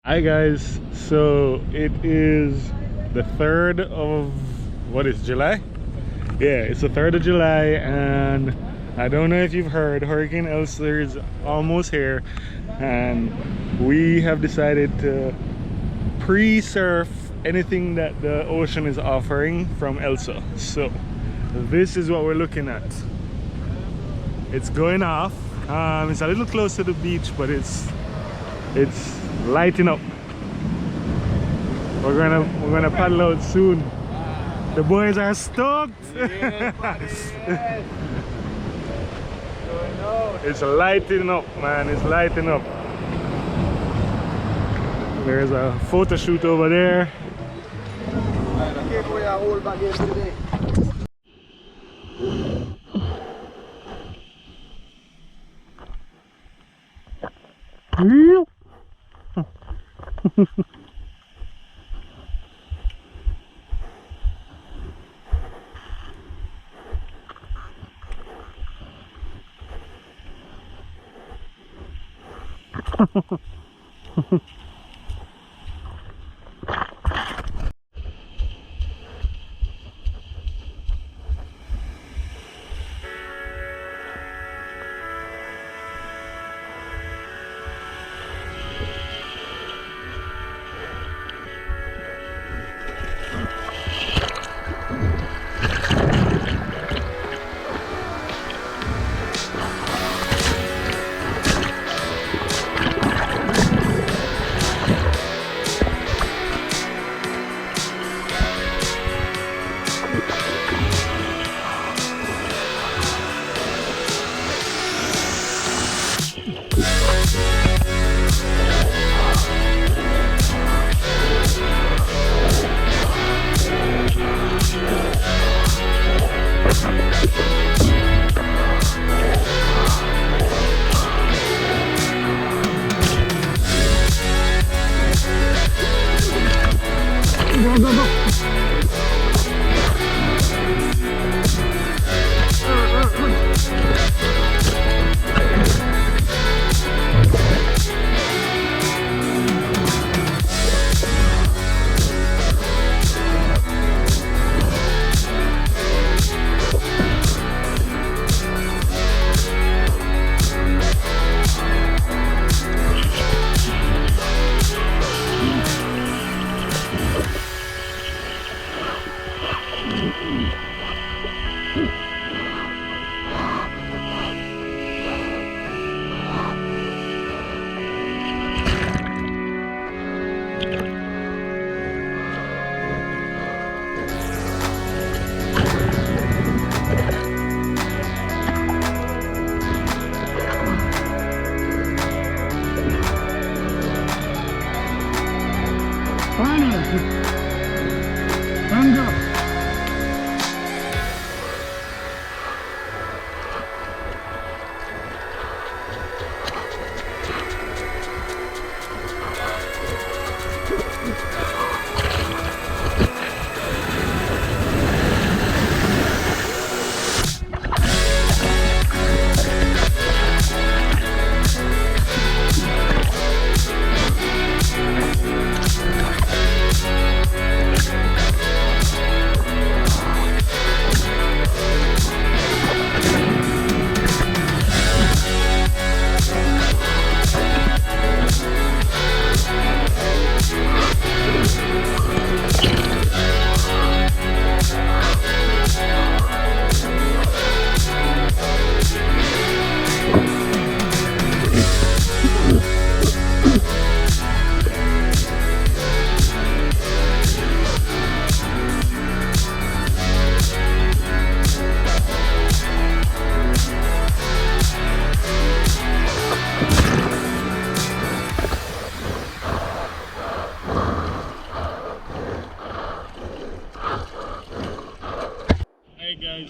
Hi guys, so it is the 3rd of, what is July? Yeah, it's the 3rd of July, and I don't know if you've heard, Hurricane Elsa is almost here, and we have decided to pre-surf anything that the ocean is offering from Elsa. So this is what we're looking at. It's going off. It's a little close to the beach, but it's lighting up. We're gonna paddle out soon. The boys are stoked. Yeah, buddy, yes. It's lighting up, man. It's lighting up. There's a photo shoot over there.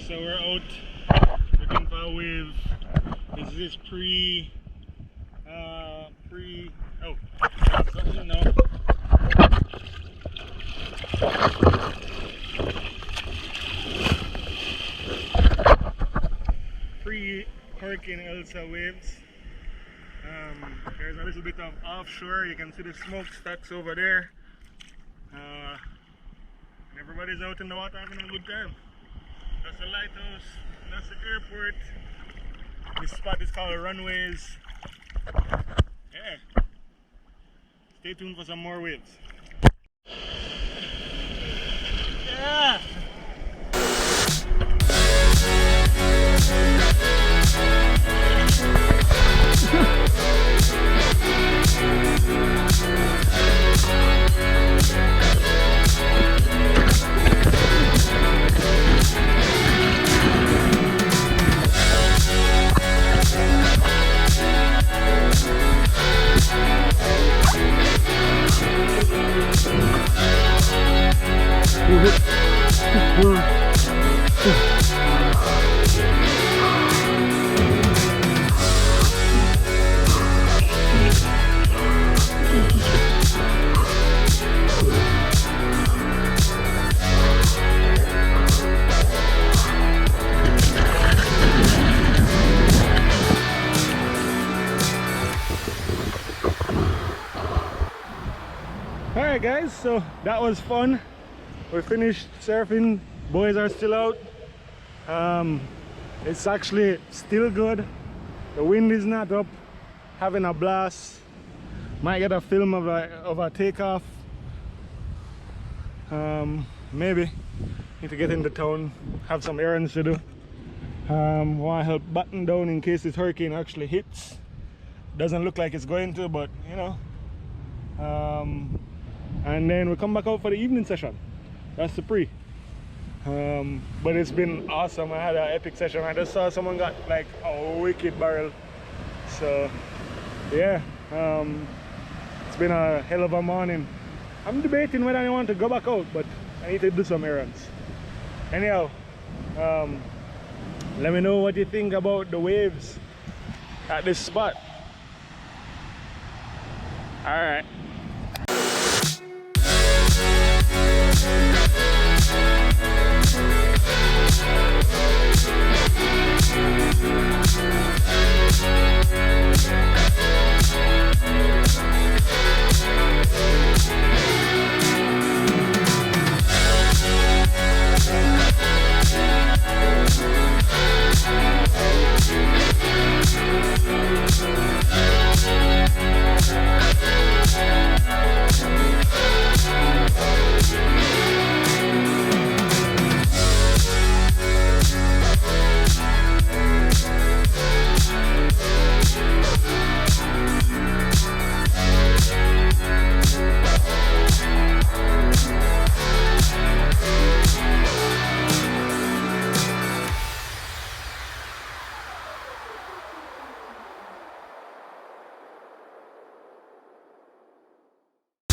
So we're out looking for a wave. This is pre Hurricane Elsa waves. There's a little bit of offshore. You can see the smokestacks over there. And everybody's out in the water having a good time. That's the lighthouse. That's the airport. This spot is called Runways. Yeah. Stay tuned for some more waves. Yeah. Alright guys, so that was fun. We finished surfing. Boys are still out. It's actually still good. The wind is not up. Having a blast. Might get a film of a takeoff. Maybe need to get into town, have some errands to do. Want to help batten down in case this hurricane actually hits. Doesn't look like it's going to, but you know. And then we come back out for the evening session. That's the pre. But it's been awesome. I had an epic session. I just saw someone got like a wicked barrel. So yeah, it's been a hell of a morning. I'm debating whether I want to go back out, but I need to do some errands. Anyhow, let me know what you think about the waves at this spot. All right.